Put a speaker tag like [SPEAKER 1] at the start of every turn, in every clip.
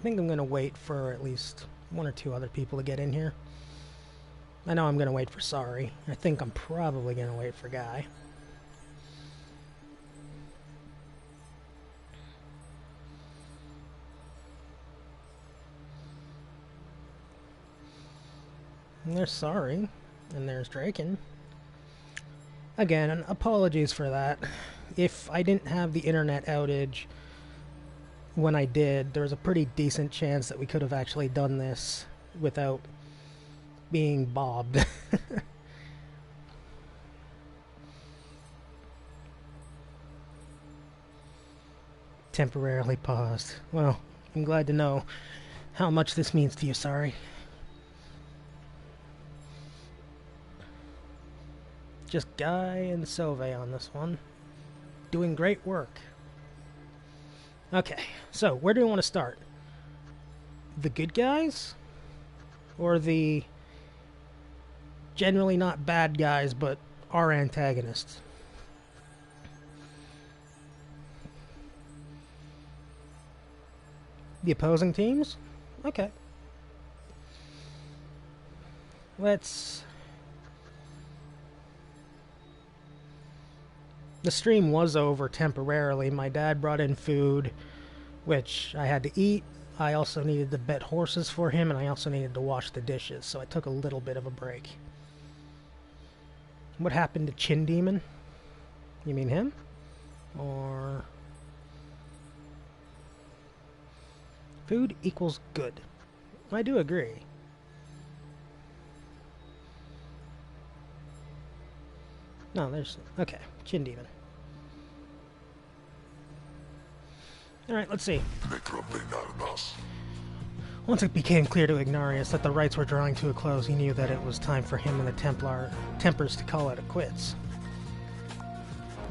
[SPEAKER 1] think I'm going to wait for at least one or two other people to get in here. I know I'm going to wait for Sorry. I think I'm probably going to wait for Guy. And there's Sorry. And there's Draken. Again, apologies for that. If I didn't have the internet outage when I did, there was a pretty decent chance that we could have actually done this without being bobbed. Temporarily paused. Well, I'm glad to know how much this means to you, Sorry. Just Guy and Sauve on this one. Doing great work. Okay, so where do we want to start? The good guys? Or the generally not bad guys, but are antagonists? The opposing teams? Okay. Let's... The stream was over temporarily. My dad brought in food, which I had to eat. I also needed to bet horses for him, and I also needed to wash the dishes, so I took a little bit of a break. What happened to Chin Demon? You mean him? Or... Food equals good. I do agree. No, there's... Okay, Chin Demon. Alright, let's see. Once it became clear to Ignarius that the rites were drawing to a close, he knew that it was time for him and the Tempers to call it quits.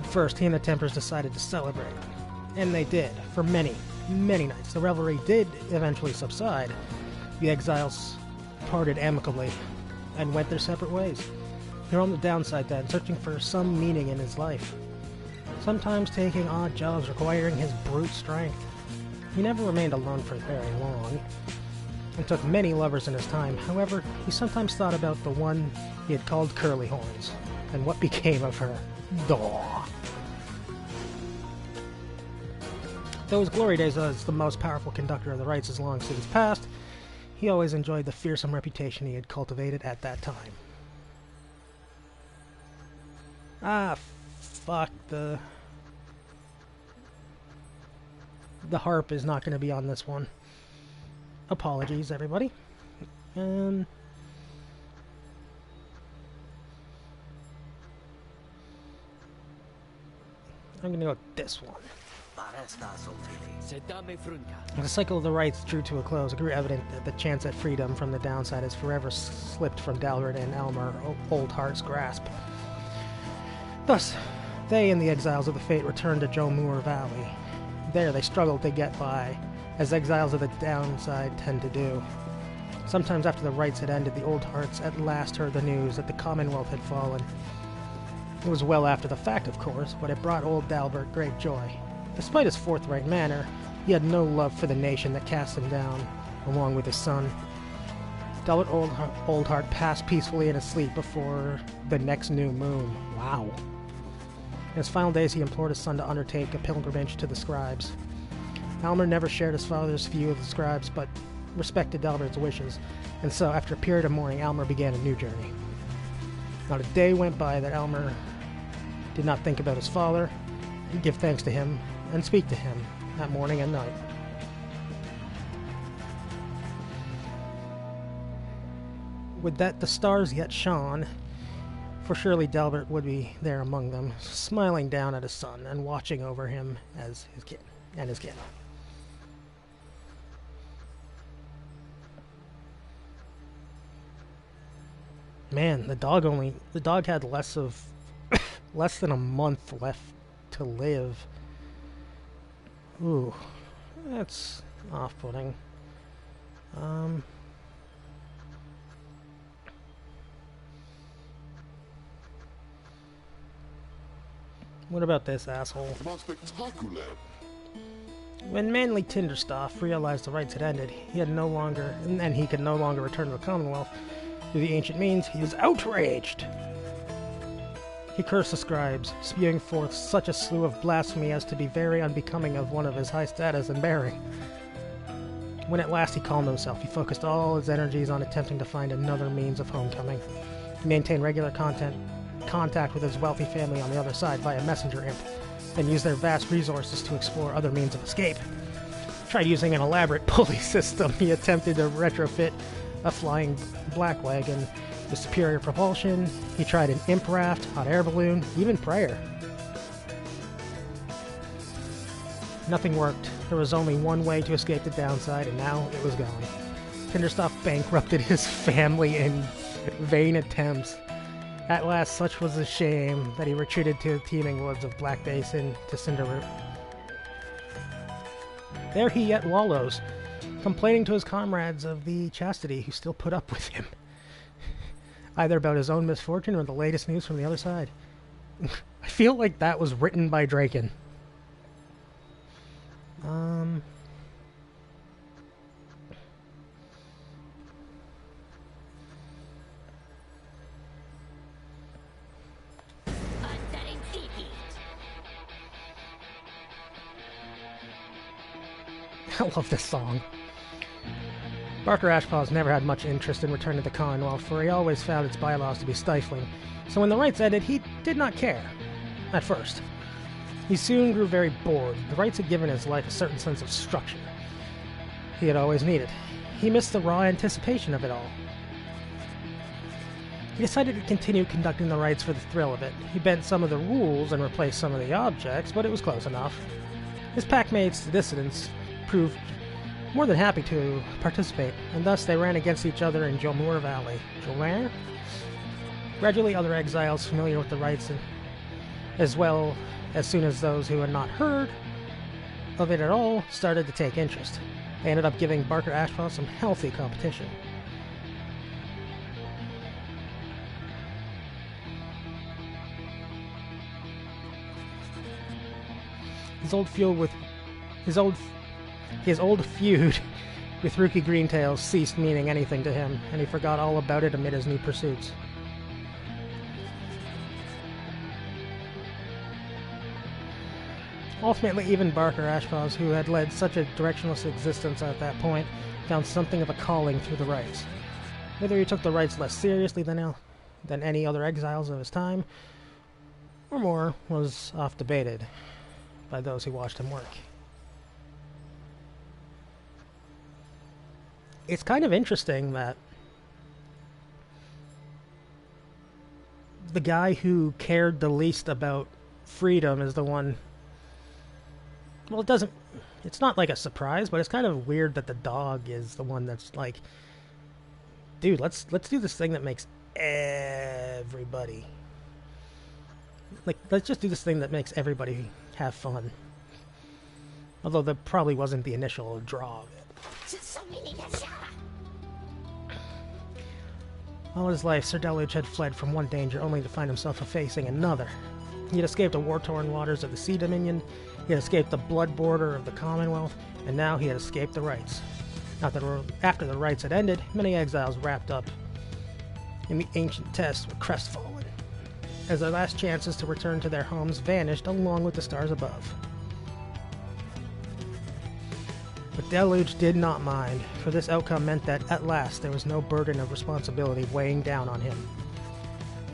[SPEAKER 1] First, he and the Tempers decided to celebrate. And they did, for many, many nights. The revelry did eventually subside. The exiles parted amicably and went their separate ways. He roamed the downside then, searching for some meaning in his life. Sometimes taking odd jobs requiring his brute strength. He never remained alone for very long, and took many lovers in his time. However, he sometimes thought about the one he had called Curly Horns, and what became of her. Daw. Though his glory days as the most powerful conductor of the rites is long since past, he always enjoyed the fearsome reputation he had cultivated at that time. Ah, fuck, the harp is not going to be on this one. Apologies, everybody. I'm going to go with this one. The cycle of the rites drew to a close. It grew evident that the chance at freedom from the downside has forever slipped from Dalbert and Elmer Oldheart's grasp. Thus, they and the exiles of the Fate returned to Jomur Valley. There they struggled to get by, as exiles of the downside tend to do. Sometimes after the rites had ended, the Oldhearts at last heard the news that the Commonwealth had fallen. It was well after the fact, of course, but it brought old Dalbert great joy. Despite his forthright manner, he had no love for the nation that cast him down, along with his son. Dalbert Oldheart passed peacefully in his sleep before the next new moon. Wow. In his final days, he implored his son to undertake a pilgrimage to the scribes. Almer never shared his father's view of the scribes, but respected Dalbert's wishes, and so, after a period of mourning, Almer began a new journey. Not a day went by that Almer did not think about his father, and give thanks to him, and speak to him, that morning and night. Would that the stars yet shone, for surely Dalbert would be there among them, smiling down at his son and watching over him as his kid and his kid. Man, the dog had less than a month left to live. Ooh, that's off-putting. What about this asshole? When manly Tinderstoff realized the rites had ended, he could no longer return to the Commonwealth through the ancient means, he was outraged. He cursed the scribes, spewing forth such a slew of blasphemy as to be very unbecoming of one of his high status and bearing. When at last he calmed himself, he focused all his energies on attempting to find another means of homecoming. He maintained regular contact with his wealthy family on the other side via messenger imp, and used their vast resources to explore other means of escape. Tried using an elaborate pulley system. He attempted to retrofit a flying blackwagon with superior propulsion. He tried an imp raft, hot air balloon, even Pyre. Nothing worked. There was only one way to escape the downside, and now it was gone. Tinderstoff bankrupted his family in vain attempts. At last, such was the shame that he retreated to the teeming woods of Black Basin to Cinderroot. There he yet wallows, complaining to his comrades of the chastity who still put up with him, either about his own misfortune or the latest news from the other side. I feel like that was written by Draken. I love this song. Barker Ashpaws never had much interest in returning to the Commonwealth, for he always found its bylaws to be stifling, so when the rites ended, he did not care. At first. He soon grew very bored. The rites had given his life a certain sense of structure he had always needed. He missed the raw anticipation of it all. He decided to continue conducting the rites for the thrill of it. He bent some of the rules and replaced some of the objects, but it was close enough. His packmates, the dissidents, proved more than happy to participate, and thus they ran against each other in Jomur Valley. Jomur? Gradually, other exiles familiar with the rites, as well as soon as those who had not heard of it at all started to take interest. They ended up giving Barker Ashpaw some healthy competition. His old feud with Rookie Greentails ceased meaning anything to him, and he forgot all about it amid his new pursuits. Ultimately, even Barker Ashpaws, who had led such a directionless existence at that point, found something of a calling through the rites. Whether he took the rites less seriously than any other exiles of his time, or more, was oft debated by those who watched him work. It's kind of interesting that the guy who cared the least about freedom is the one. Well, it's not like a surprise, but it's kind of weird that the dog is the one that's like, dude, let's do this thing that makes everybody, like, let's just do this thing that makes everybody have fun. Although that probably wasn't the initial draw of it. All his life, Sir Deluge had fled from one danger only to find himself facing another. He had escaped the war-torn waters of the Sea Dominion, he had escaped the blood border of the Commonwealth, and now he had escaped the rites. After the rites had ended, many exiles wrapped up in the ancient test were crestfallen, as their last chances to return to their homes vanished along with the stars above. But Deluge did not mind, for this outcome meant that, at last, there was no burden of responsibility weighing down on him.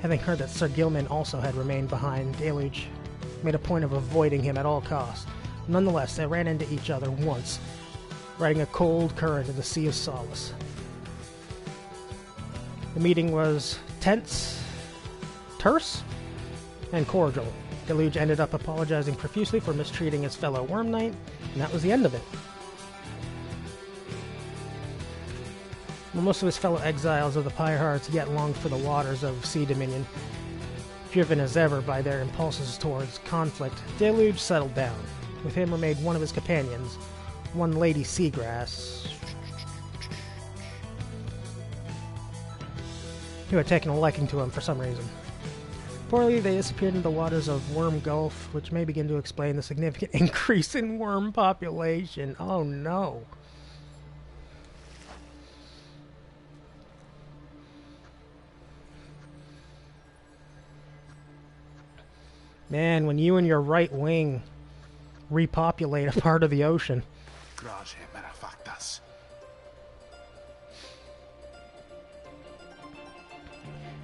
[SPEAKER 1] Having heard that Sir Gilman also had remained behind, Deluge made a point of avoiding him at all costs. Nonetheless, they ran into each other once, riding a cold current in the Sea of Solace. The meeting was tense, terse, and cordial. Deluge ended up apologizing profusely for mistreating his fellow Worm Knight, and that was the end of it. While most of his fellow exiles of the Pyre Hearts yet longed for the waters of Sea Dominion, driven as ever by their impulses towards conflict, Deluge settled down. With him remained one of his companions, one Lady Seagrass, who had taken a liking to him for some reason. Reportedly, they disappeared into the waters of Worm Gulf, which may begin to explain the significant increase in worm population. Oh no. Man, when you and your right wing repopulate a part of the ocean.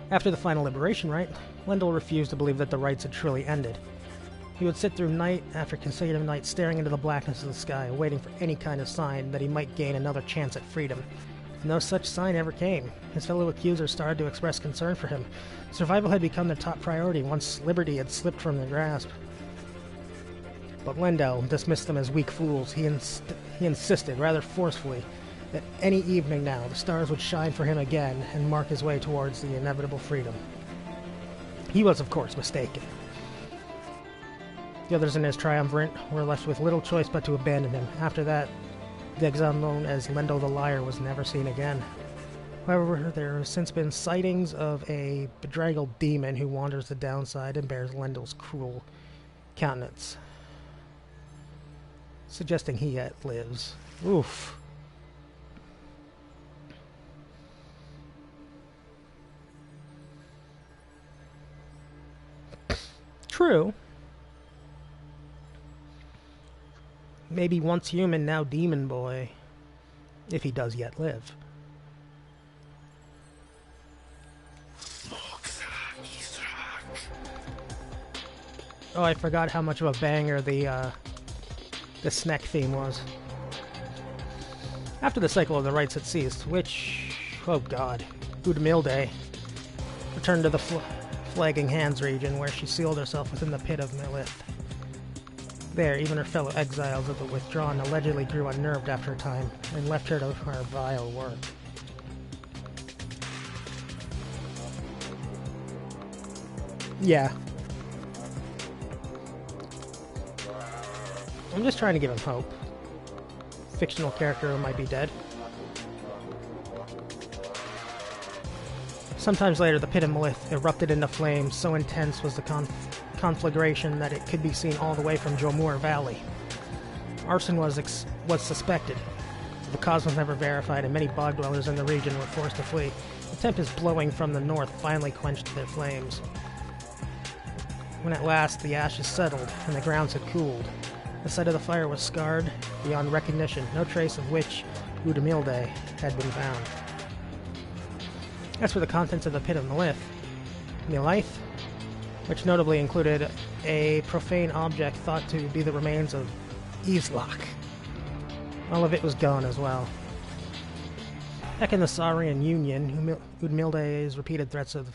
[SPEAKER 1] After the final liberation rite, Lendl refused to believe that the rites had truly ended. He would sit through night after consecutive night staring into the blackness of the sky, waiting for any kind of sign that he might gain another chance at freedom. No such sign ever came. His fellow accusers started to express concern for him. Survival had become their top priority once liberty had slipped from their grasp. But Lendl dismissed them as weak fools. He insisted, rather forcefully, that any evening now the stars would shine for him again and mark his way towards the inevitable freedom. He was, of course, mistaken. The others in his triumvirate were left with little choice but to abandon him. After that, the exile known as Lendl the Liar was never seen again. However, there have since been sightings of a bedraggled demon who wanders the downside and bears Lendl's cruel countenance, suggesting he yet lives. Oof. True. Maybe once human, now demon boy, if he does yet live. Oh, I forgot how much of a banger the Snek theme was. After the cycle of the rites had ceased, which, oh god, Udmilde returned to the Flagging Hands region, where she sealed herself within the pit of Milith. There, even her fellow exiles of the Withdrawn allegedly grew unnerved after a time, and left her to her vile work. Yeah. I'm just trying to give him hope. Fictional character who might be dead. Sometimes later, the pit of Milith erupted into flames. So intense was the conflagration that it could be seen all the way from Jomur Valley. Arson was suspected. The cause was never verified, and many bog dwellers in the region were forced to flee. The tempest blowing from the north finally quenched their flames. When at last the ashes settled and the grounds had cooled, the site of the fire was scarred beyond recognition, no trace of which Udmilde had been found. As for the contents of the pit of Milith, which notably included a profane object thought to be the remains of Islak, all of it was gone as well. Back in the Saurian Union, Udmilde's repeated threats of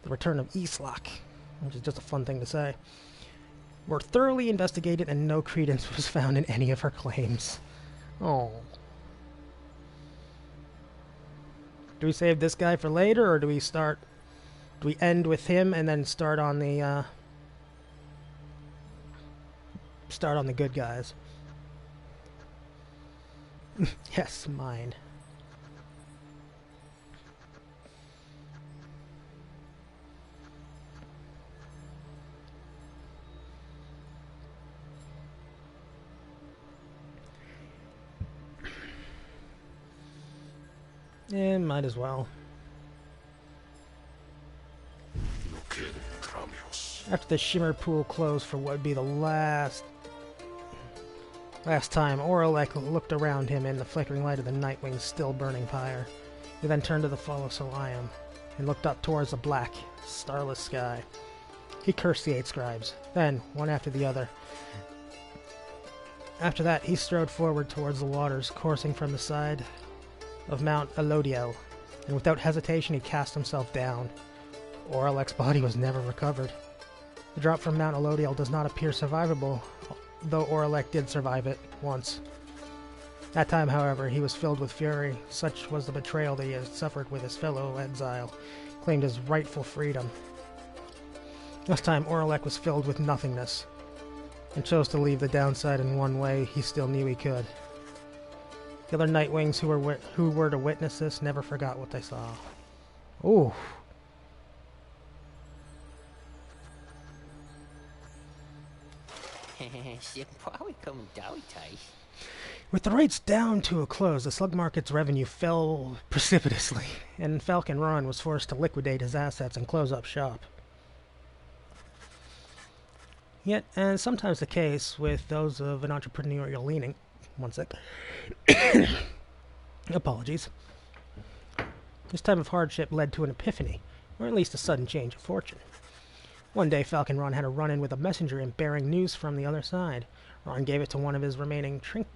[SPEAKER 1] the return of Islak, which is just a fun thing to say, were thoroughly investigated and no credence was found in any of her claims. Oh. Do we save this guy for later, or do we end with him and then start on the good guys? Yes, mine. Yeah, might as well. After the shimmer pool closed for what would be the last time, Oralek looked around him in the flickering light of the Nightwing's still burning pyre. He then turned to the fall of Solayim and looked up towards the black, starless sky. He cursed the 8 scribes, then, one after the other. After that, he strode forward towards the waters coursing from the side of Mount Elodiel, and without hesitation he cast himself down. Oralek's body was never recovered. The drop from Mount Elodiel does not appear survivable, though Oralek did survive it once. That time, however, he was filled with fury. Such was the betrayal that he had suffered with his fellow exile, claimed his rightful freedom. This time, Oralek was filled with nothingness, and chose to leave the downside in one way he still knew he could. The other Nightwings who were to witness this never forgot what they saw. Ooh. With the rates down to a close, the slug market's revenue fell precipitously, and Falcon Ron was forced to liquidate his assets and close up shop. Yet, as sometimes the case with those of an entrepreneurial leaning, one sec. Apologies. This time of hardship led to an epiphany, or at least a sudden change of fortune. One day, Falcon Ron had a run-in with a messenger imp bearing news from the other side. Ron gave it to one of his remaining trinkets,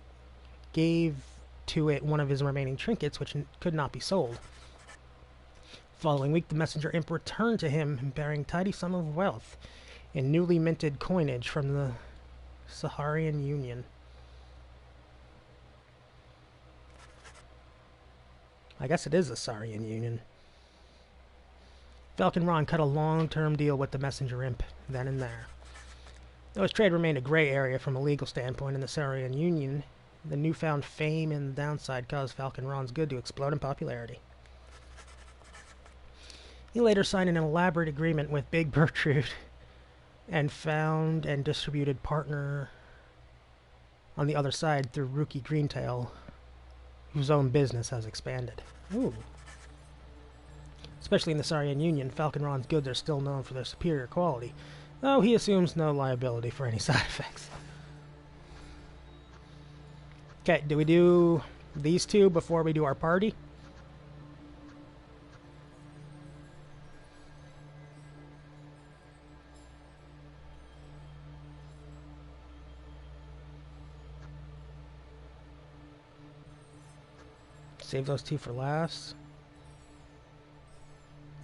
[SPEAKER 1] which could not be sold. The following week, the messenger imp returned to him bearing a tidy sum of wealth in newly minted coinage from the Saharian Union. I guess it is the Saharian Union. Falcon Ron cut a long-term deal with the messenger imp then and there. Though his trade remained a gray area from a legal standpoint in the Saharian Union, the newfound fame and the downside caused Falcon Ron's good to explode in popularity. He later signed an elaborate agreement with Big Bertrude and found and distributed partner on the other side through Rookie Greentail, whose own business has expanded. Ooh. Especially in the Saharian Union, Falcon Ron's goods are still known for their superior quality, though he assumes no liability for any side effects. Okay, do we do these two before we do our party? Save those two for last.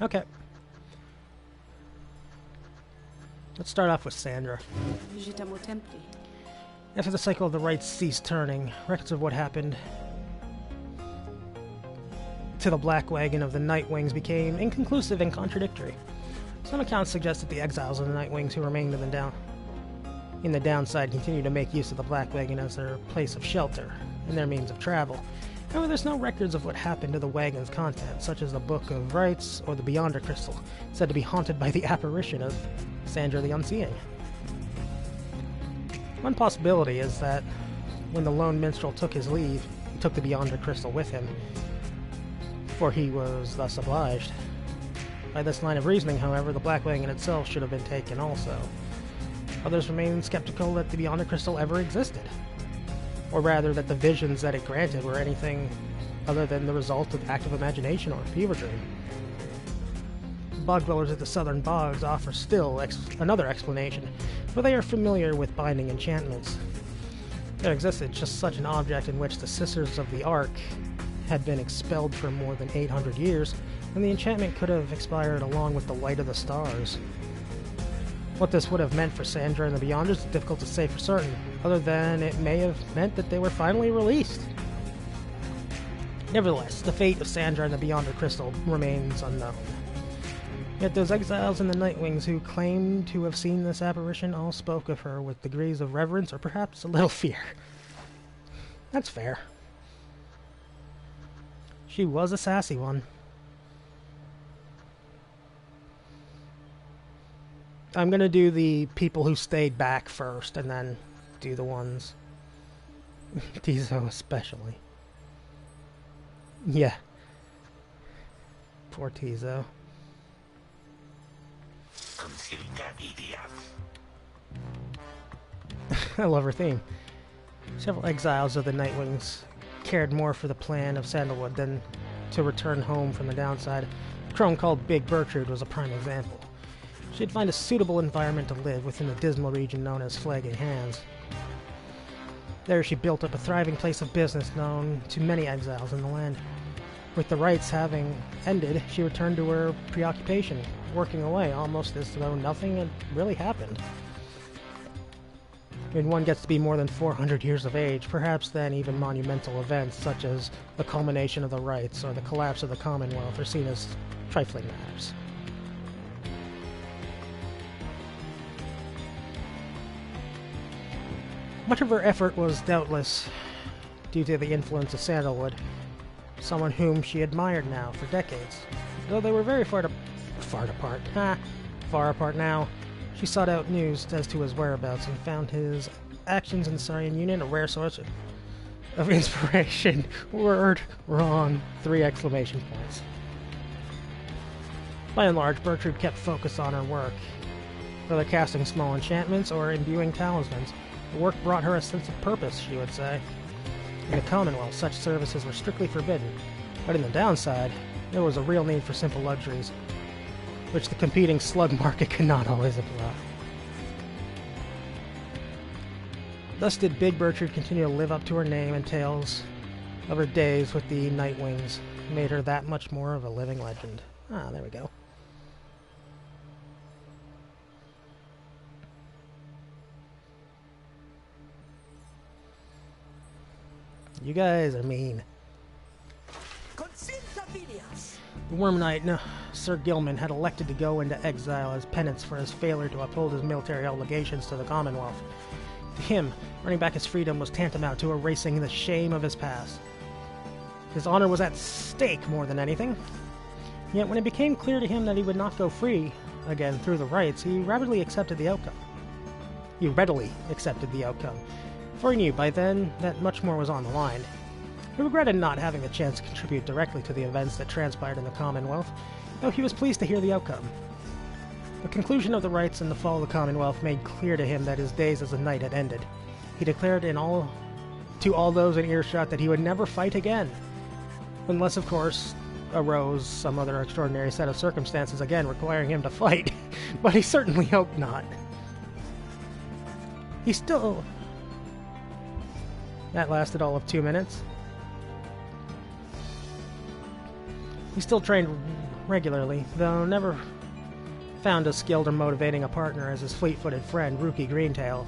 [SPEAKER 1] Okay. Let's start off with Sandra. After the cycle of the rites ceased turning, records of what happened to the Black Wagon of the Nightwings became inconclusive and contradictory. Some accounts suggest that the exiles of the Nightwings who remained in the downside continued to make use of the Black Wagon as their place of shelter and their means of travel. However, there's no records of what happened to the wagon's contents, such as the Book of Rites or the Beyonder Crystal, said to be haunted by the apparition of Sandra the Unseeing. One possibility is that when the lone minstrel took his leave, he took the Beyonder Crystal with him, for he was thus obliged. By this line of reasoning, however, the Black Wagon itself should have been taken also. Others remain skeptical that the Beyonder Crystal ever existed, or rather that the visions that it granted were anything other than the result of active imagination or a fever dream. The bog dwellers at the southern bogs offer still another explanation, for they are familiar with binding enchantments. There existed just such an object in which the Sisters of the Ark had been expelled for more than 800 years, and the enchantment could have expired along with the light of the stars. What this would have meant for Sandra and the Beyonders is difficult to say for certain, other than it may have meant that they were finally released. Nevertheless, the fate of Sandra and the Beyonder Crystal remains unknown. Yet those exiles and the Nightwings who claimed to have seen this apparition all spoke of her with degrees of reverence or perhaps a little fear. That's fair. She was a sassy one. I'm going to do the people who stayed back first, and then do the ones... Tizo especially. Yeah. Poor Tizo. I love her theme. Several exiles of the Nightwings cared more for the plan of Sandalwood than to return home from the downside. A crone called Big Bertrude was a prime example. She'd find a suitable environment to live within the dismal region known as Flagging Hands. There she built up a thriving place of business known to many exiles in the land. With the rites having ended, she returned to her preoccupation, working away almost as though nothing had really happened. When one gets to be more than 400 years of age, perhaps then even monumental events such as the culmination of the rites or the collapse of the Commonwealth are seen as trifling matters. Much of her effort was doubtless due to the influence of Sandalwood, someone whom she admired now for decades. Though they were very far apart now, She sought out news as to his whereabouts and found his actions in the Saurian Union a rare source of inspiration. Word wrong. 3 exclamation points. By and large, Bertrude kept focus on her work. Whether casting small enchantments or imbuing talismans, the work brought her a sense of purpose, she would say. In the Commonwealth, such services were strictly forbidden, but in the downside, there was a real need for simple luxuries, which the competing slug market could not always apply. Thus did Big Bertrude continue to live up to her name, and tales of her days with the Nightwings made her that much more of a living legend. Ah, there we go. You guys are mean. The Worm Knight, no, Sir Gilman, had elected to go into exile as penance for his failure to uphold his military obligations to the Commonwealth. To him, running back his freedom was tantamount to erasing the shame of his past. His honor was at stake more than anything. Yet when it became clear to him that he would not go free again through the rites, he readily accepted the outcome. For he knew by then that much more was on the line. He regretted not having the chance to contribute directly to the events that transpired in the Commonwealth, though he was pleased to hear the outcome. The conclusion of the rites and the fall of the Commonwealth made clear to him that his days as a knight had ended. He declared to all those in earshot that he would never fight again, unless, of course, arose some other extraordinary set of circumstances again requiring him to fight, but he certainly hoped not. That lasted all of 2 minutes. He still trained regularly, though never found as skilled or motivating a partner as his fleet-footed friend, Rookie Greentail,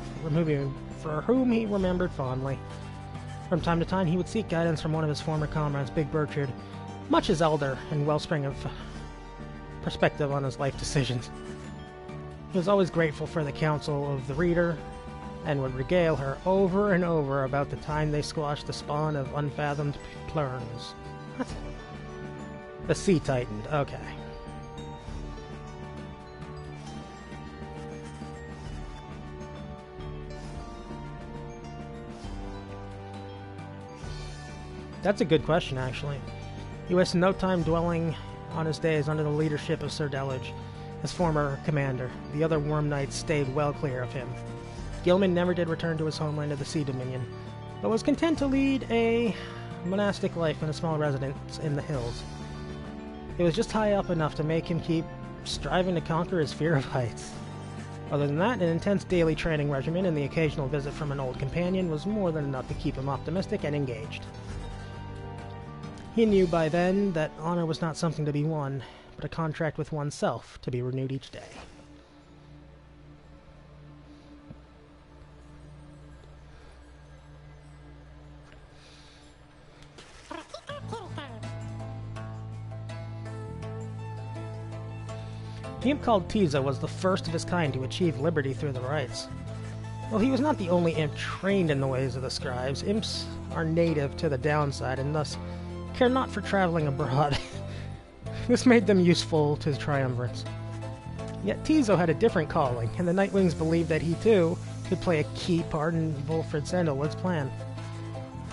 [SPEAKER 1] for whom he remembered fondly. From time to time, he would seek guidance from one of his former comrades, Big Bertrude, much his elder and wellspring of perspective on his life decisions. He was always grateful for the counsel of the reader, and would regale her over and over about the time they squashed the spawn of unfathomed plurns. What? The sea tightened. Okay. That's a good question, actually. He wasted no time dwelling on his days under the leadership of Sir Deluge, his former commander. The other Worm Knights stayed well clear of him. Gilman never did return to his homeland of the Sea Dominion, but was content to lead a monastic life in a small residence in the hills. It was just high up enough to make him keep striving to conquer his fear of heights. Other than that, an intense daily training regimen and the occasional visit from an old companion was more than enough to keep him optimistic and engaged. He knew by then that honor was not something to be won, but a contract with oneself to be renewed each day. The imp called Tiza was the first of his kind to achieve liberty through the rites. While he was not the only imp trained in the ways of the scribes, imps are native to the downside and thus care not for traveling abroad. This made them useful to the triumvirates. Yet Tizo had a different calling, and the Nightwings believed that he too could play a key part in Wolfred Sandalwood's plan.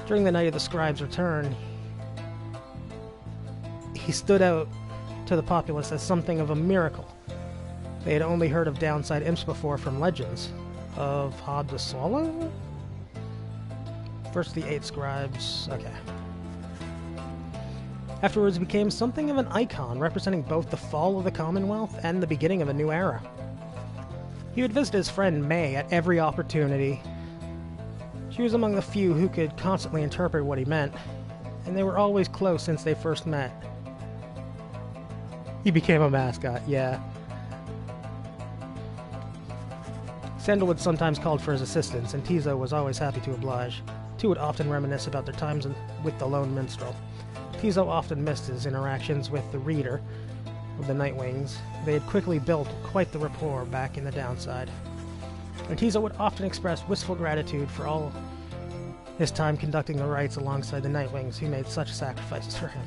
[SPEAKER 1] During the night of the scribe's return, he stood out to the populace as something of a miracle. They had only heard of downside imps before from legends. Of Hob the Swallow? First the 8 scribes. Okay. Afterwards he became something of an icon, representing both the fall of the Commonwealth and the beginning of a new era. He would visit his friend May at every opportunity. She was among the few who could constantly interpret what he meant, and they were always close since they first met. He became a mascot, yeah. Sandalwood sometimes called for his assistance, and Tizo was always happy to oblige. Two would often reminisce about their times with the lone minstrel. Tizo often missed his interactions with the reader of the Nightwings. They had quickly built quite the rapport back in the downside. And Tizo would often express wistful gratitude for all his time conducting the rites alongside the Nightwings who made such sacrifices for him.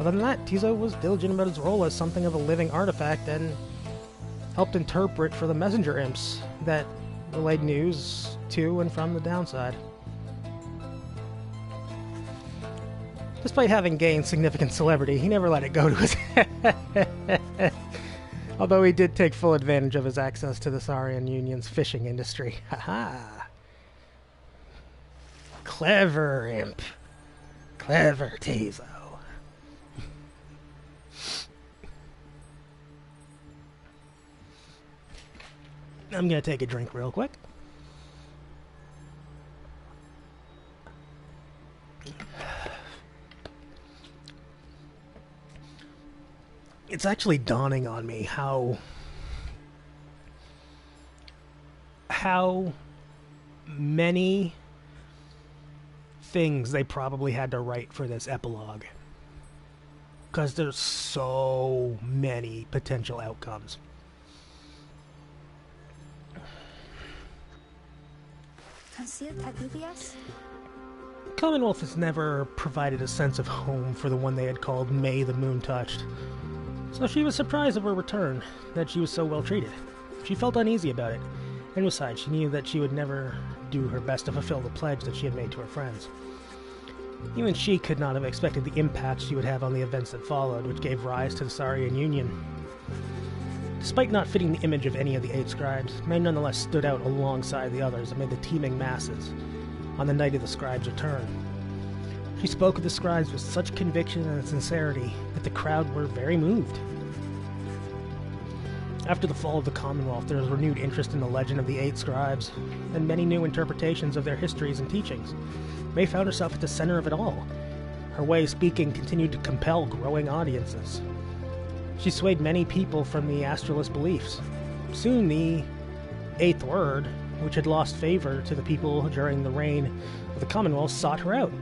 [SPEAKER 1] Other than that, Tizo was diligent about his role as something of a living artifact and helped interpret for the messenger imps that relayed news to and from the downside. Despite having gained significant celebrity, he never let it go to his head. Although he did take full advantage of his access to the Saurian Union's fishing industry. Haha! Clever imp. Clever Tizo. I'm gonna take a drink real quick. It's actually dawning on me how many things they probably had to write for this epilogue. Because there's so many potential outcomes.
[SPEAKER 2] Concealed at UBS?
[SPEAKER 1] Commonwealth has never provided a sense of home for the one they had called May the Moon Touched. So she was surprised of her return, that she was so well treated. She felt uneasy about it, and besides, she knew that she would never do her best to fulfill the pledge that she had made to her friends. Even she could not have expected the impact she would have on the events that followed, which gave rise to the Saurian Union. Despite not fitting the image of any of the 8 scribes, May nonetheless stood out alongside the others amid the teeming masses on the night of the scribes' return. She spoke of the scribes with such conviction and sincerity that the crowd were very moved. After the fall of the Commonwealth, there was renewed interest in the legend of the 8 scribes, and many new interpretations of their histories and teachings. May found herself at the center of it all. Her way of speaking continued to compel growing audiences. She swayed many people from the astralist beliefs. Soon the 8th Word, which had lost favor to the people during the reign of the Commonwealth, sought her out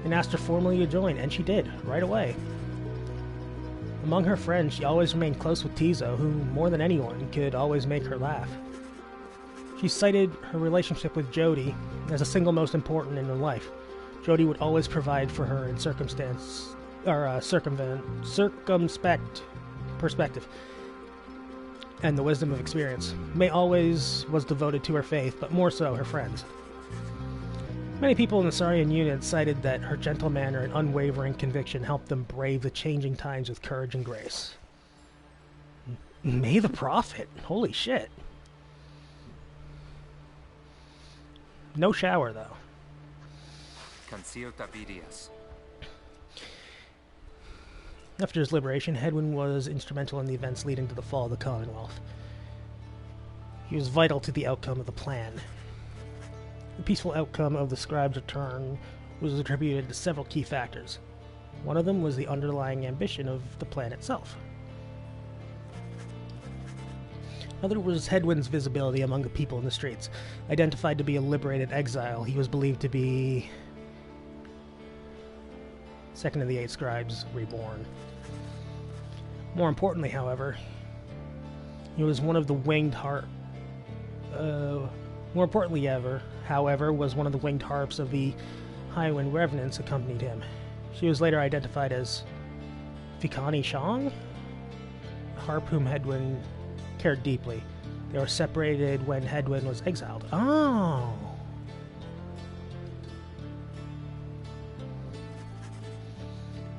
[SPEAKER 1] and asked her formally to join, and she did, right away. Among her friends, she always remained close with Tizo, who, more than anyone, could always make her laugh. She cited her relationship with Jody as the single most important in her life. Jody would always provide for her in circumspect perspective and the wisdom of experience. May always was devoted to her faith, but more so her friends. Many people in the Saurian Union cited that her gentle manner and unwavering conviction helped them brave the changing times with courage and grace. May the Prophet? Holy shit. No shower, though.
[SPEAKER 3] Concealed Tapidias.
[SPEAKER 1] After his liberation, Hedwyn was instrumental in the events leading to the fall of the Commonwealth. He was vital to the outcome of the plan. The peaceful outcome of the scribe's return was attributed to several key factors. One of them was the underlying ambition of the plan itself. Another was Hedwyn's visibility among the people in the streets. Identified to be a liberated exile, he was believed to be second of the 8 scribes reborn. More importantly, however, he was one of the winged harp. More importantly, however, was one of the winged harps of the Highwind Revenants accompanied him. She was later identified as Fikani Shang, a harp whom Hedwyn cared deeply. They were separated when Hedwyn was exiled. Oh!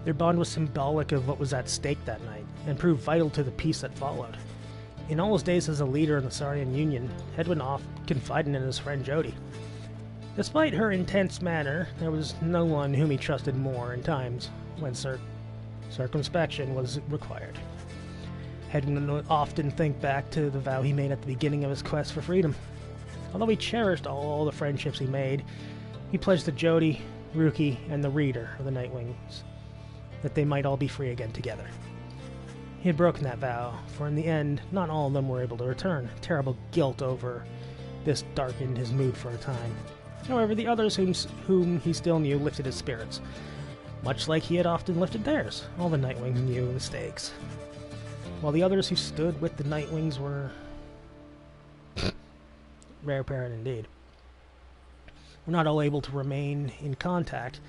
[SPEAKER 1] Their bond was symbolic of what was at stake that night, and proved vital to the peace that followed. In all his days as a leader in the Saurian Union, Hedwyn often confided in his friend Jody. Despite her intense manner, there was no one whom he trusted more in times when circumspection was required. Hedwyn would often think back to the vow he made at the beginning of his quest for freedom. Although he cherished all the friendships he made, he pledged to Jody, Ruki, and the Reader of the Nightwings that they might all be free again together. He had broken that vow, for in the end, not all of them were able to return. Terrible guilt over this darkened his mood for a time. However, the others whom he still knew lifted his spirits, much like he had often lifted theirs. All the Nightwings knew the stakes, while the others who stood with the Nightwings were rare parent indeed. Were not all able to remain in contact,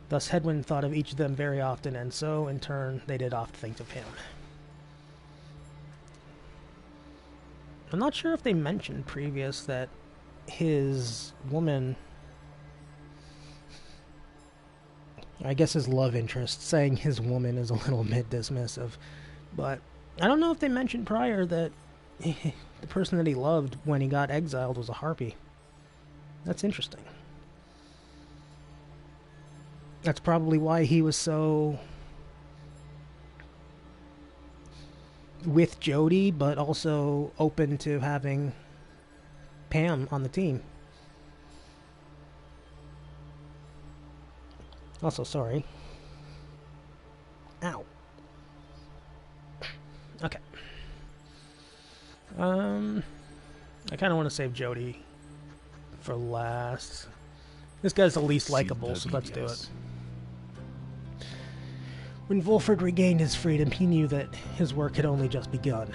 [SPEAKER 1] thus Hedwyn thought of each of them very often, and so, in turn, they did oft think of him. I'm not sure if they mentioned previous that his woman, I guess his love interest, saying his woman is a little bit dismissive, but I don't know if they mentioned prior that the person that he loved when he got exiled was a harpy. That's interesting. That's probably why he was so with Jody, but also open to having Pam on the team. Also, sorry. Ow. Okay. I kind of want to save Jody for last. This guy's the least likable, so let's do it. When Wolford regained his freedom, he knew that his work had only just begun.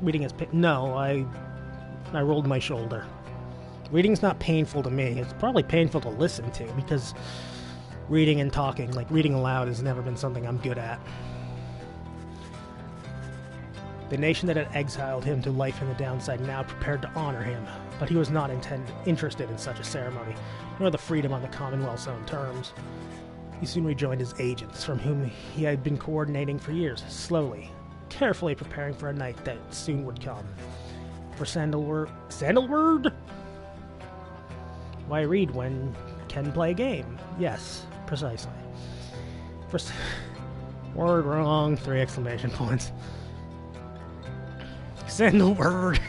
[SPEAKER 1] Reading his no, I rolled my shoulder. Reading's not painful to me. It's probably painful to listen to, because reading and talking, like reading aloud, has never been something I'm good at. The nation that had exiled him to life in the downside now prepared to honor him, but he was not interested in such a ceremony, nor the freedom on the Commonwealth's own terms. He soon rejoined his agents, from whom he had been coordinating for years, slowly, carefully preparing for a night that soon would come. For Sandalword? Why read when can play a game? Yes, precisely. Word wrong, 3 exclamation points. Sandalword.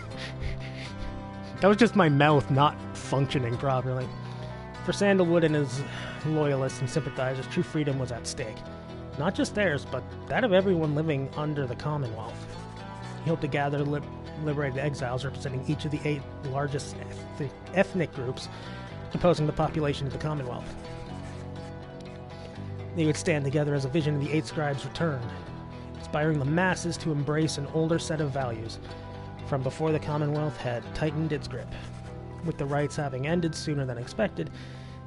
[SPEAKER 1] That was just my mouth not functioning properly. For Sandalwood and his loyalists and sympathizers, true freedom was at stake. Not just theirs, but that of everyone living under the Commonwealth. He hoped to gather liberated exiles representing each of the 8 largest ethnic groups composing the population of the Commonwealth. They would stand together as a vision of the 8 scribes returned, inspiring the masses to embrace an older set of values from before the Commonwealth had tightened its grip. With the rites having ended sooner than expected,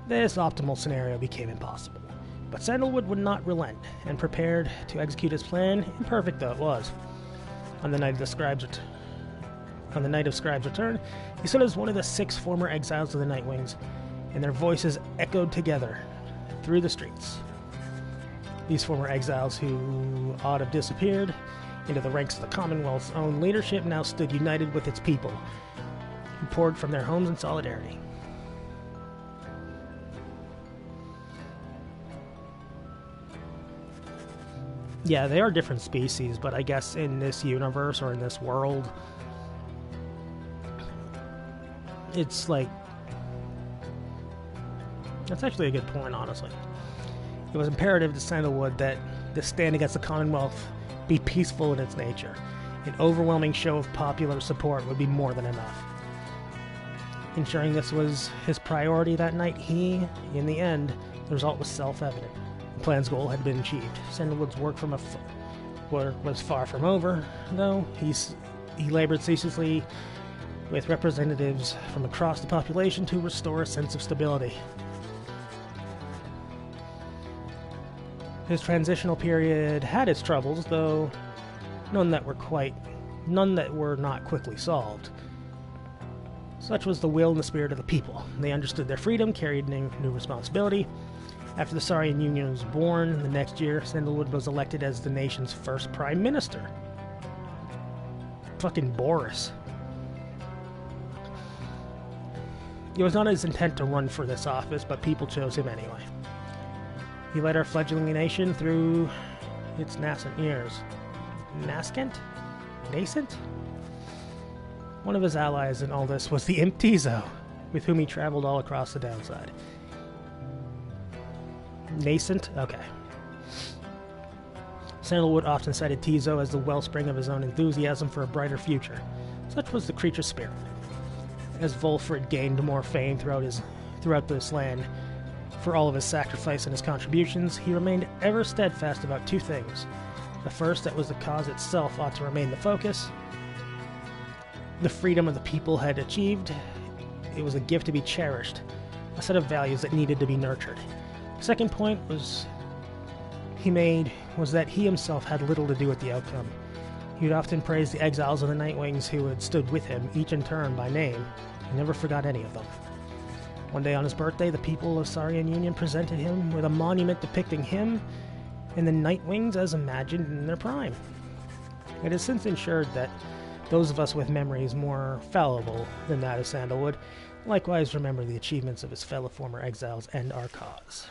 [SPEAKER 1] this optimal scenario became impossible. But Sandalwood would not relent, and prepared to execute his plan, imperfect though it was. On the night of Scribes' return, he stood as one of the 6 former exiles of the Nightwings, and their voices echoed together through the streets. These former exiles who ought to have disappeared into the ranks of the Commonwealth's own leadership now stood united with its people, who poured from their homes in solidarity. Yeah, they are different species, but I guess in this universe or in this world, it's like... That's actually a good point, honestly. It was imperative to Sandalwood that the stand against the Commonwealth be peaceful in its nature. An overwhelming show of popular support would be more than enough. Ensuring this was his priority that night, in the end, the result was self-evident. The plan's goal had been achieved. Sandalwood's work was far from over, though. He labored ceaselessly with representatives from across the population to restore a sense of stability. His transitional period had its troubles, though none that were not quickly solved. Such was the will and the spirit of the people. They understood their freedom, carried new responsibility. After the Saurian Union was born, the next year, Sandalwood was elected as the nation's first prime minister. Fucking Boris. It was not his intent to run for this office, but people chose him anyway. He led our fledgling nation through its nascent years. Nascent? One of his allies in all this was the Imp Tizo, with whom he traveled all across the downside. Nascent? Okay. Sandalwood often cited Tizo as the wellspring of his own enthusiasm for a brighter future. Such was the creature's spirit. As Wolfred gained more fame throughout this land, for all of his sacrifice and his contributions, he remained ever steadfast about 2 things. The first, that was the cause itself ought to remain the focus. The freedom of the people had achieved. It was a gift to be cherished, a set of values that needed to be nurtured. The second point he made was that he himself had little to do with the outcome. He would often praise the exiles of the Nightwings who had stood with him, each in turn by name. He never forgot any of them. One day on his birthday, the people of Sarian Union presented him with a monument depicting him and the Nightwings as imagined in their prime. It has since ensured that those of us with memories more fallible than that of Sandalwood likewise remember the achievements of his fellow former exiles and our cause.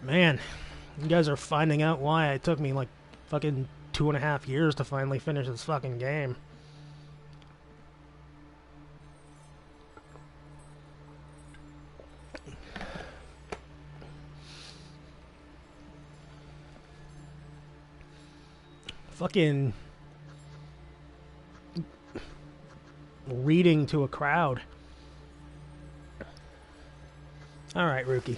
[SPEAKER 1] Man, you guys are finding out why it took me like fucking 2.5 years to finally finish this fucking game. Fucking reading to a crowd. Alright, Rookie.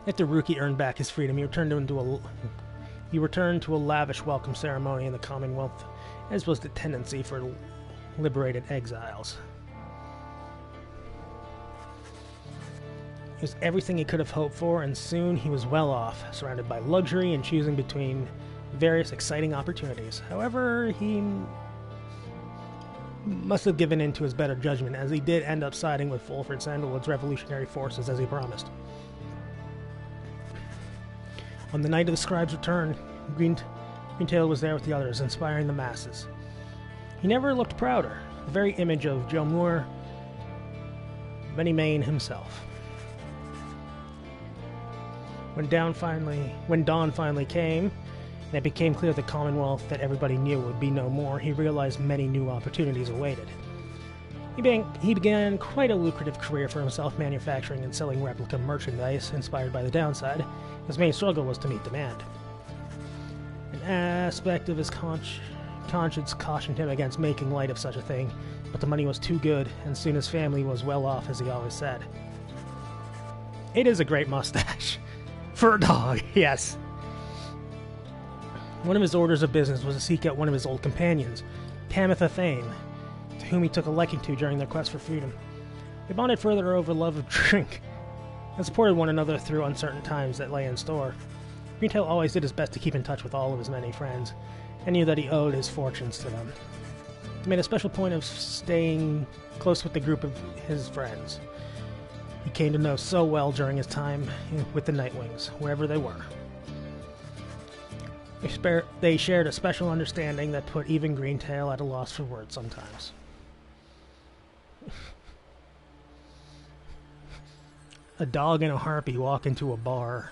[SPEAKER 1] After Rookie earned back his freedom, he returned to a lavish welcome ceremony in the Commonwealth, as was the tendency for liberated exiles. It was everything he could have hoped for, and soon he was well off, surrounded by luxury and choosing between various exciting opportunities. However, he must have given in to his better judgment, as he did end up siding with Fulford Sandalwood's revolutionary forces as he promised. On the night of the scribe's return, Greentail was there with the others, inspiring the masses. He never looked prouder, the very image of Joe Moore, Benny Main himself. When dawn finally came, and it became clear the Commonwealth that everybody knew would be no more, he realized many new opportunities awaited. He began quite a lucrative career for himself, manufacturing and selling replica merchandise inspired by the downside. His main struggle was to meet demand. An aspect of his conscience cautioned him against making light of such a thing, but the money was too good, and soon his family was well off, as he always said. It is a great mustache. For a dog, yes. One of his orders of business was to seek out one of his old companions, Tamitha Thane, to whom he took a liking to during their quest for freedom. They bonded further over love of drink, and supported one another through uncertain times that lay in store. Greentail always did his best to keep in touch with all of his many friends, and knew that he owed his fortunes to them. He made a special point of staying close with the group of his friends he came to know so well during his time with the Nightwings, wherever they were. They shared a special understanding that put even Greentail at a loss for words sometimes. A dog and a harpy walk into a bar.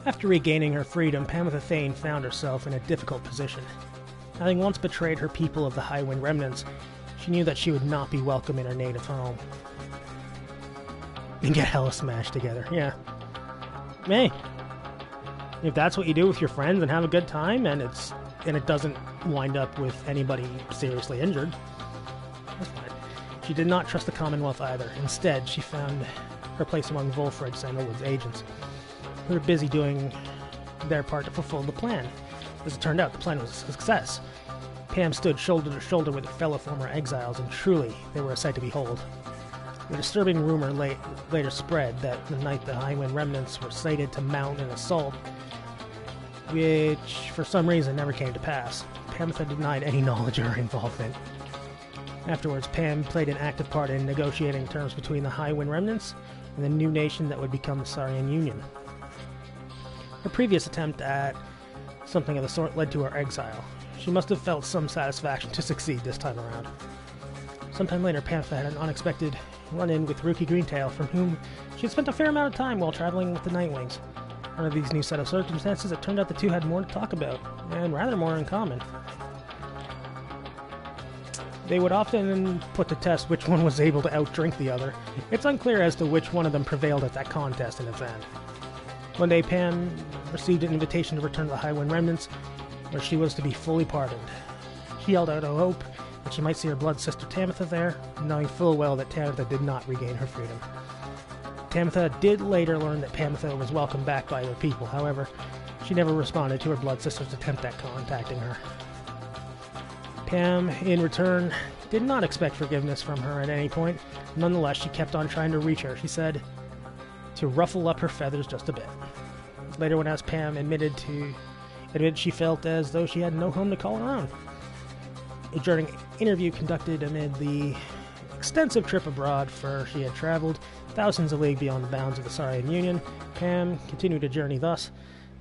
[SPEAKER 1] After regaining her freedom, Tamitha Thane found herself in a difficult position. Having once betrayed her people of the Highwind Remnants, she knew that she would not be welcome in her native home. And get hella smashed together, yeah. Hey, if that's what you do with your friends and have a good time, and it doesn't wind up with anybody seriously injured, that's fine. She did not trust the Commonwealth either. Instead, she found her place among Wolfred Sandalwood's agents, who were busy doing their part to fulfill the plan. As it turned out, the plan was a success. Pam stood shoulder to shoulder with her fellow former exiles, and truly, they were a sight to behold. The disturbing rumor later spread that the night the Highwind Remnants were cited to mount an assault, which for some reason never came to pass. Tamitha denied any knowledge or involvement. Afterwards, Pam played an active part in negotiating terms between the Highwind Remnants and the new nation that would become the Sarian Union. Her previous attempt at something of the sort led to her exile. She must have felt some satisfaction to succeed this time around. Sometime later, Panther had an unexpected run-in with Rookie Greentail, from whom she had spent a fair amount of time while traveling with the Nightwings. Under these new set of circumstances, it turned out the two had more to talk about, and rather more in common. They would often put to test which one was able to outdrink the other. It's unclear as to which one of them prevailed at that contest in its end. One day, Pam received an invitation to return to the Highwind Remnants, where she was to be fully pardoned. She held out a hope that she might see her blood sister Tamitha there, knowing full well that Tamitha did not regain her freedom. Tamitha did later learn that Tamitha was welcomed back by her people. However, She never responded to her blood sister's attempt at contacting her. Pam, in return, did not expect forgiveness from her at any point. Nonetheless, she kept on trying to reach her, she said, to ruffle up her feathers just a bit. Later, when asked, Pam admitted she felt as though she had no home to call her own. During an interview conducted amid the extensive trip abroad for she had traveled thousands of leagues beyond the bounds of the Saurian Union, Pam continued a journey thus,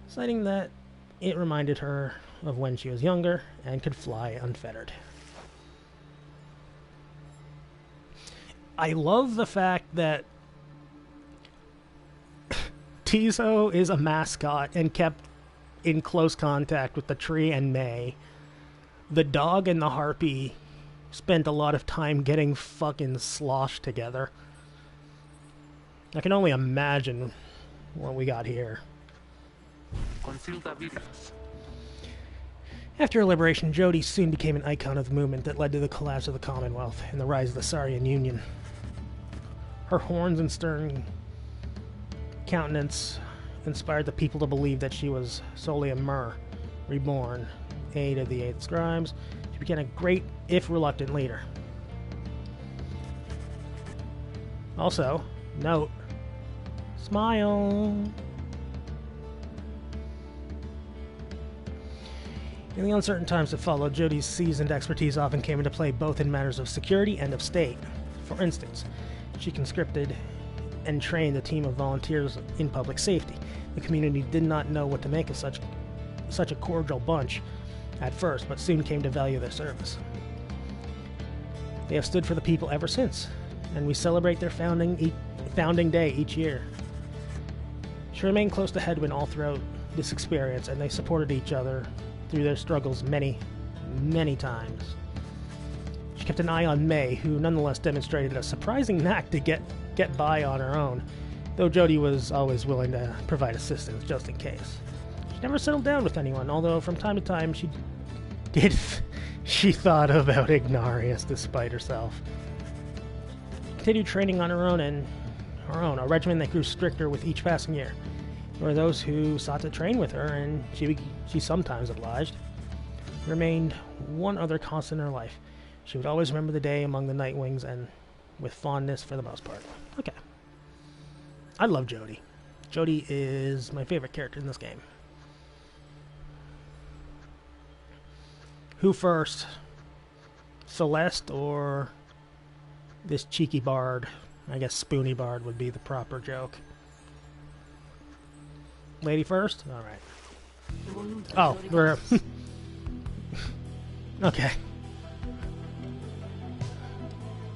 [SPEAKER 1] citing that it reminded her of when she was younger and could fly unfettered. I love the fact that Tizo is a mascot and kept in close contact with the tree and May. The dog and the harpy spent a lot of time getting fucking sloshed together. I can only imagine what we got here. After her liberation, Jodie soon became an icon of the movement that led to the collapse of the Commonwealth and the rise of the Saurian Union. Her horns and stern countenance inspired the people to believe that she was solely a Mer, reborn, aide of the Eighth Scribes. She became a great, if reluctant, leader. Also, note, smile. In the uncertain times that followed, Jodie's seasoned expertise often came into play both in matters of security and of state. For instance, she conscripted and trained a team of volunteers in public safety. The community did not know what to make of such a cordial bunch at first, but soon came to value their service. They have stood for the people ever since, and we celebrate their founding day each year. She remained close to Hedwyn all throughout this experience, and they supported each other through their struggles many, many times. She kept an eye on May, who nonetheless demonstrated a surprising knack to get by on her own, though Jodie was always willing to provide assistance just in case. She never settled down with anyone, although from time to time she thought about Ignarius despite herself. Continued training on her own, a regimen that grew stricter with each passing year. There were those who sought to train with her, and she sometimes obliged. There remained one other constant in her life. She would always remember the day among the Nightwings, and with fondness for the most part. Okay. I love Jodie. Jodie is my favorite character in this game. Who first? Celeste or this cheeky bard? I guess Spoony Bard would be the proper joke. Lady first? Alright. Oh, we're... okay.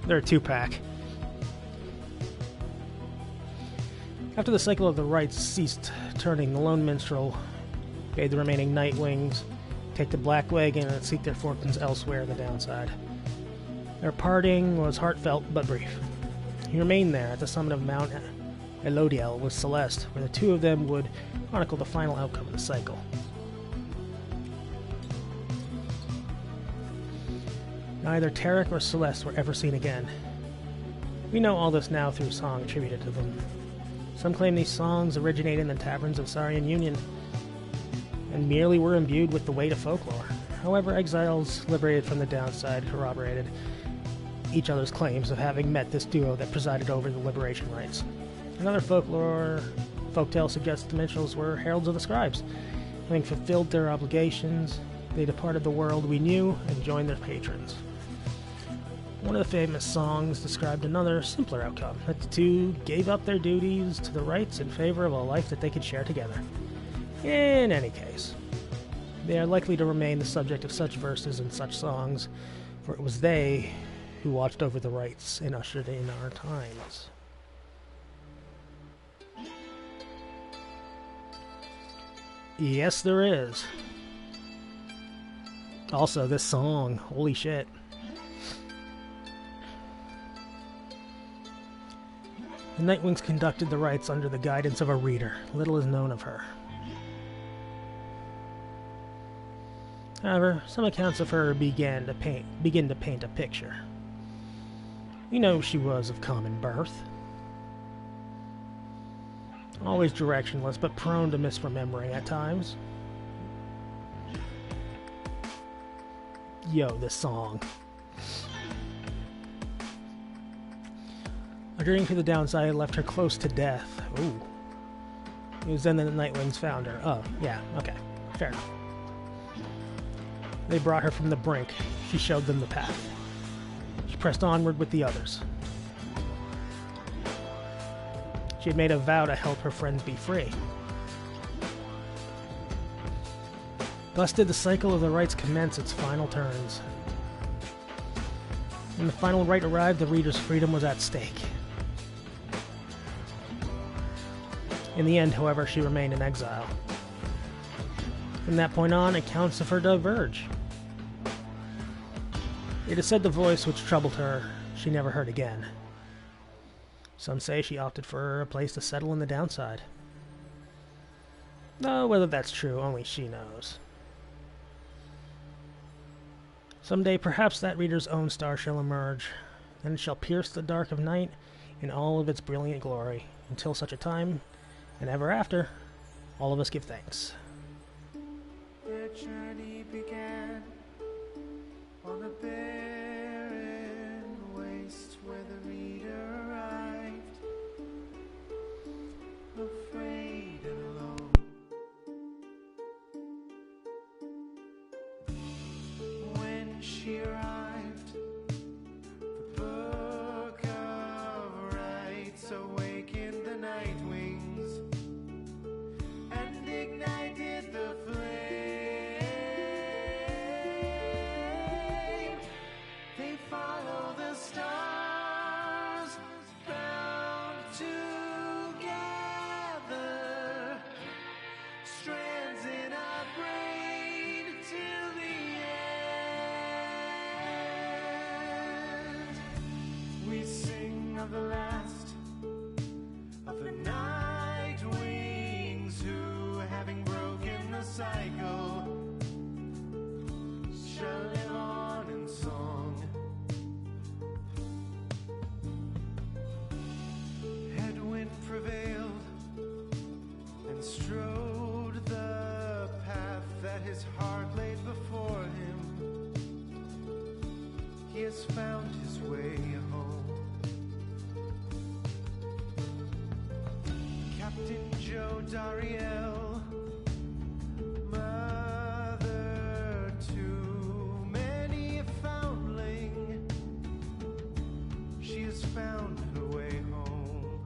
[SPEAKER 1] They're a two-pack. After the cycle of the rites ceased turning, the lone minstrel bade the remaining Nightwings take the Black Wagon and seek their fortunes elsewhere in the downside. Their parting was heartfelt but brief. He remained there at the summit of Mount Elodiel with Celeste, where the two of them would chronicle the final outcome of the cycle. Neither Tarek or Celeste were ever seen again. We know all this now through song attributed to them. Some claim these songs originated in the taverns of Saurian Union and merely were imbued with the weight of folklore. However, exiles liberated from the downside corroborated each other's claims of having met this duo that presided over the liberation rites. Another folktale suggests the minstrels were heralds of the scribes. Having fulfilled their obligations, they departed the world we knew and joined their patrons. One of the famous songs described another, simpler outcome, that the two gave up their duties to the rites in favor of a life that they could share together. In any case, they are likely to remain the subject of such verses and such songs, for it was they who watched over the rites and ushered in our times. Yes, there is. Also, this song, holy shit. The Nightwings conducted the rites under the guidance of a reader. Little is known of her. However, some accounts of her begin to paint a picture. We know she was of common birth. Always directionless, but prone to misremembering at times. Yo, this song. A journey to the downside left her close to death. Ooh. It was then that the Nightwings found her. Oh, yeah, okay. Fair enough. They brought her from the brink. She showed them the path. She pressed onward with the others. She had made a vow to help her friends be free. Thus did the cycle of the rites commence its final turns. When the final rite arrived, the reader's freedom was at stake. In the end, however, she remained in exile. From that point on, accounts of her diverge. It is said the voice which troubled her she never heard again. Some say she opted for a place to settle in the downside. Though whether that's true, only she knows. Someday, perhaps that reader's own star shall emerge, and it shall pierce the dark of night in all of its brilliant glory. Until such a time, and ever after, all of us give thanks.
[SPEAKER 4] Their journey began on a barren waste where the reader arrived, afraid and alone. When she arrived, the book of rites awakened the Nightwings and ignited the flame. They follow the stars bound together, strands in our brain till the end. We sing of the last of the Nightwings who, having broken the cycle, shall live on in song. Headwind prevailed and strode the path that his heart laid before him. He has found his way home. Captain Joe Dariel, mother to many a foundling, she has found her way home.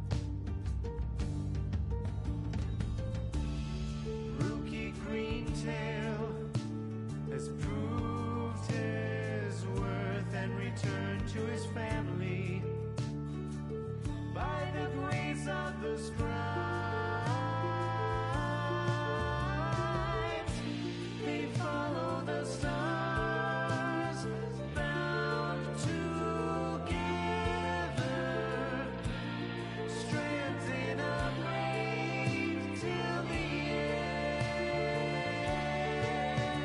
[SPEAKER 4] Rookie Greentail has proved his worth and returned to his family by the grace of the scribes. They follow the stars bound together, strands in a braid till the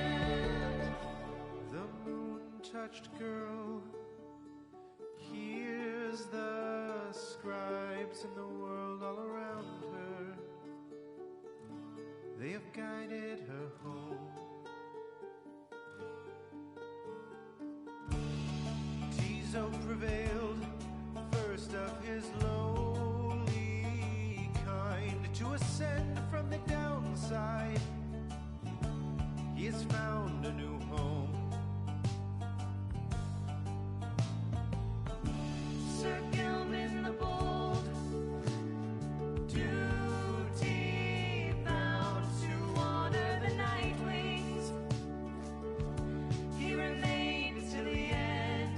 [SPEAKER 4] end. The moon-touched girl hears the scribes in the world all around her. They have guided her home. Tizo prevailed, first of his lowly kind, to ascend from the downside. He has found a new home. Sir Gilman the Bold, duty bound to honor the Nightwings, he remains to the end.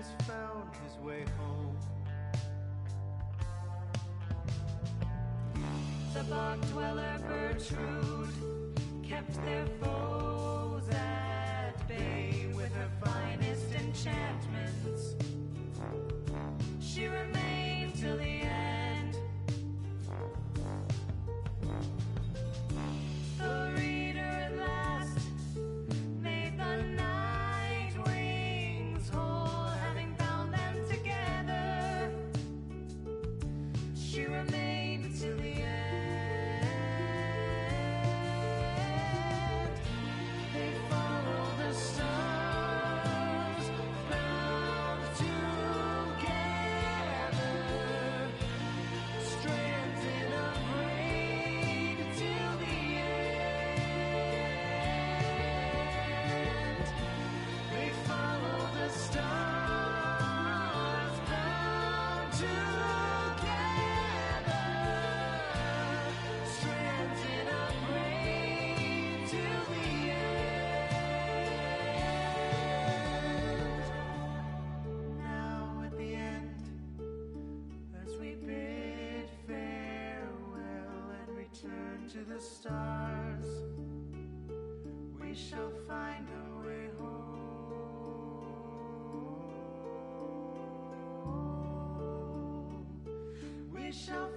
[SPEAKER 4] has found his way home.
[SPEAKER 5] The bog dweller Gertrude kept their foes at bay with her finest enchantments. She remained till the end. The reader at last made the night wings whole, having bound them together. She remained till the end. They follow the stars, bound together, strands in a braid till the end. They follow the stars, bound together, strands in a braid till the end. Now at the end, as we bid farewell and return to the stars, we shall find our way home. We shall